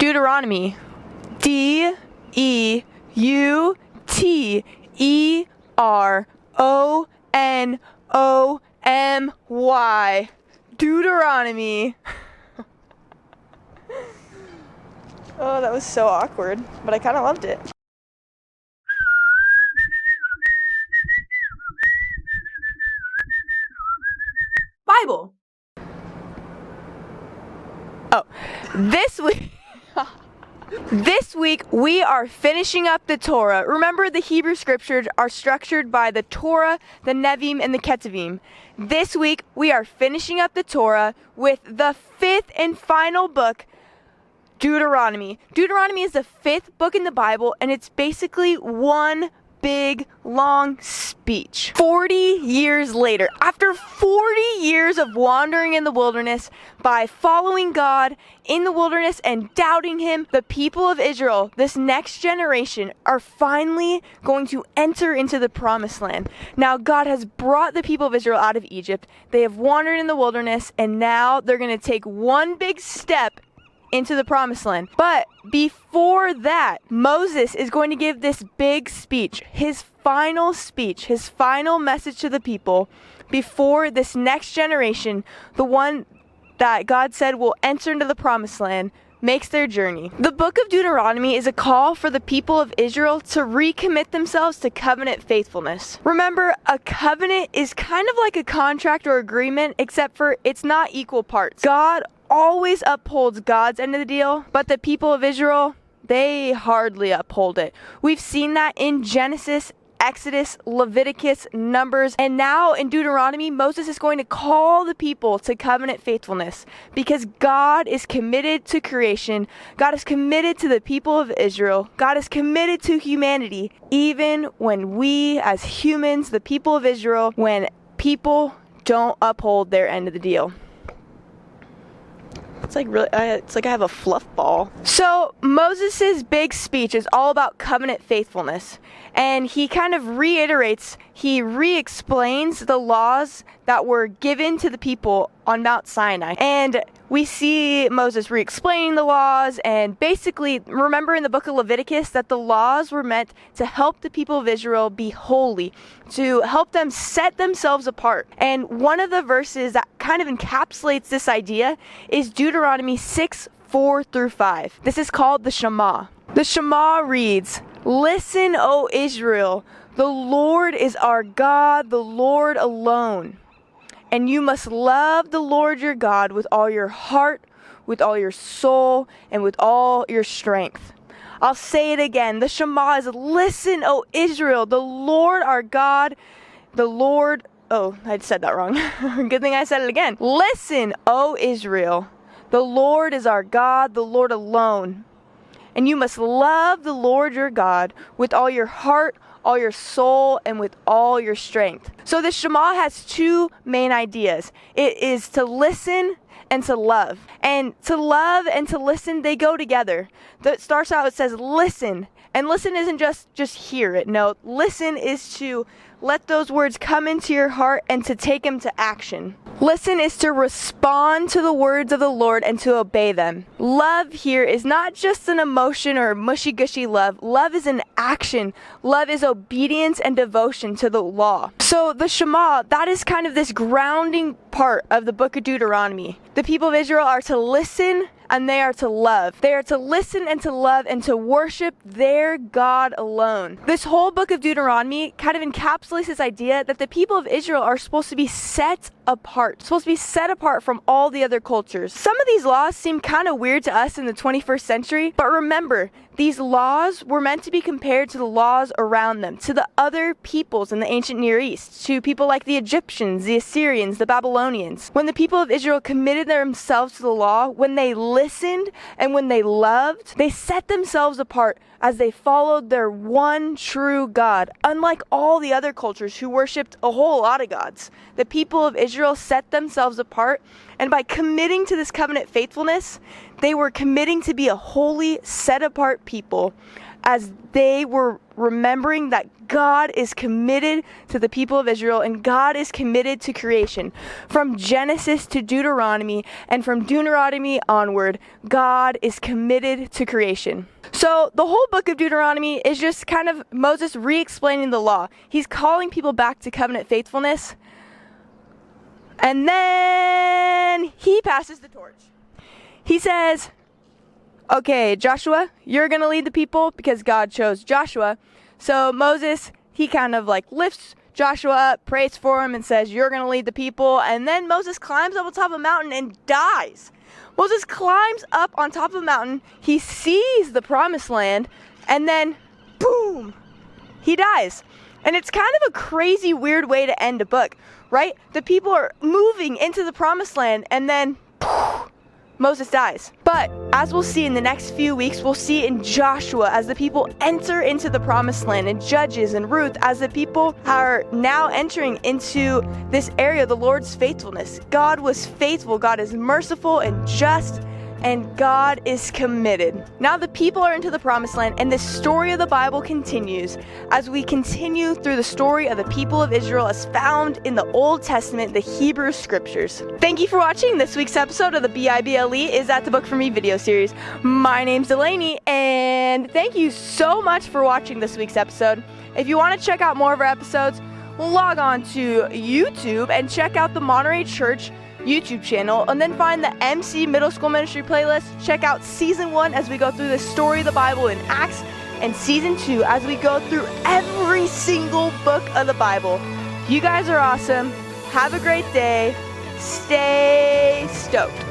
Deuteronomy. Deuteronomy. Deuteronomy. Oh, that was so awkward, but I kind of loved it. Bible. Oh, this week we are finishing up the Torah. Remember, the Hebrew scriptures are structured by the Torah, the Nevi'im, and the Ketuvim. This week we are finishing up the Torah with the fifth and final book, Deuteronomy. Deuteronomy is the fifth book in the Bible, and it's basically one big, long speech. 40 years later, after 40 years of wandering in the wilderness, by following God in the wilderness and doubting Him, the people of Israel, this next generation, are finally going to enter into the promised land. Now, God has brought the people of Israel out of Egypt. They have wandered in the wilderness, and now they're going to take one big step into the promised land. But before that, Moses is going to give this big speech, his final message to the people before this next generation, the one that God said will enter into the promised land, makes their journey. The book of Deuteronomy is a call for the people of Israel to recommit themselves to covenant faithfulness. Remember, a covenant is kind of like a contract or agreement, except for it's not equal parts. God always upholds God's end of the deal, but the people of Israel, they hardly uphold it. We've seen that in Genesis, Exodus, Leviticus, Numbers, and now in Deuteronomy, Moses is going to call the people to covenant faithfulness because God is committed to creation. God is committed to the people of Israel. God is committed to humanity, even when we as humans, the people of Israel, when people don't uphold their end of the deal. It's like I have a fluff ball. So Moses' big speech is all about covenant faithfulness. And he kind of reiterates, he re-explains the laws that were given to the people on Mount Sinai. And we see Moses re-explaining the laws, and basically, remember in the book of Leviticus that the laws were meant to help the people of Israel be holy, to help them set themselves apart. And one of the verses that kind of encapsulates this idea is Deuteronomy 6:4-5. This is called the Shema. The Shema reads, "Listen, O Israel, the Lord is our God, the Lord alone. And you must love the Lord your God with all your heart, with all your soul, and with all your strength." I'll say it again. The Shema is, "Listen, O Israel, the Lord our God, the Lord..." Oh, I said that wrong. Good thing I said it again. "Listen, O Israel, the Lord is our God, the Lord alone. And you must love the Lord your God with all your heart, all your soul, and with all your strength." So the Shema has two main ideas. It is to listen and to love. And to love and to listen, they go together. It starts out, it says listen. And listen isn't just hear it. No, listen is to let those words come into your heart and to take them to action. Listen is to respond to the words of the Lord and to obey them. Love here is not just an emotion or mushy-gushy love. Love is an action. Love is obedience and devotion to the law. So the Shema, that is kind of this grounding part of the book of Deuteronomy. The people of Israel are to listen and they are to love. They are to listen and to love and to worship their God alone. This whole book of Deuteronomy kind of encapsulates this idea that the people of Israel are supposed to be set apart, from all the other cultures. Some of these laws seem kind of weird to us in the 21st century, but remember, these laws were meant to be compared to the laws around them, to the other peoples in the ancient Near East, to people like the Egyptians, the Assyrians, the Babylonians. When the people of Israel committed themselves to the law, when they listened and when they loved, they set themselves apart as they followed their one true God, unlike all the other cultures who worshipped a whole lot of gods. The people of Israel set themselves apart, and by committing to this covenant faithfulness, they were committing to be a holy, set-apart people as they were remembering that God is committed to the people of Israel and God is committed to creation. From Genesis to Deuteronomy and from Deuteronomy onward, God is committed to creation. So the whole book of Deuteronomy is just kind of Moses re-explaining the law. He's calling people back to covenant faithfulness. And then he passes the torch. He says, okay, Joshua, you're going to lead the people because God chose Joshua. So Moses, he kind of like lifts Joshua up, prays for him, and says, you're going to lead the people. And then Moses climbs up on top of a mountain and dies. Moses climbs up on top of a mountain. He sees the promised land, and then boom, he dies. And it's kind of a crazy, weird way to end a book, right? The people are moving into the promised land, and then poof, Moses dies. But as we'll see in the next few weeks, we'll see in Joshua as the people enter into the promised land, and Judges and Ruth as the people are now entering into this area, the Lord's faithfulness. God was faithful, God is merciful and just, and God is committed. Now the people are into the promised land, and the story of the Bible continues as we continue through the story of the people of Israel as found in the Old Testament, the Hebrew Scriptures. Thank you for watching this week's episode of the BIBLE Is That the Book for Me video series. My name's Delaney, and thank you so much for watching this week's episode. If you want to check out more of our episodes, log on to YouTube and check out the Monterey Church YouTube channel, and then find the MC Middle School Ministry playlist. Check out Season 1 as we go through the story of the Bible in Acts, and Season 2 as we go through every single book of the Bible. You guys are awesome. Have a great day. Stay stoked.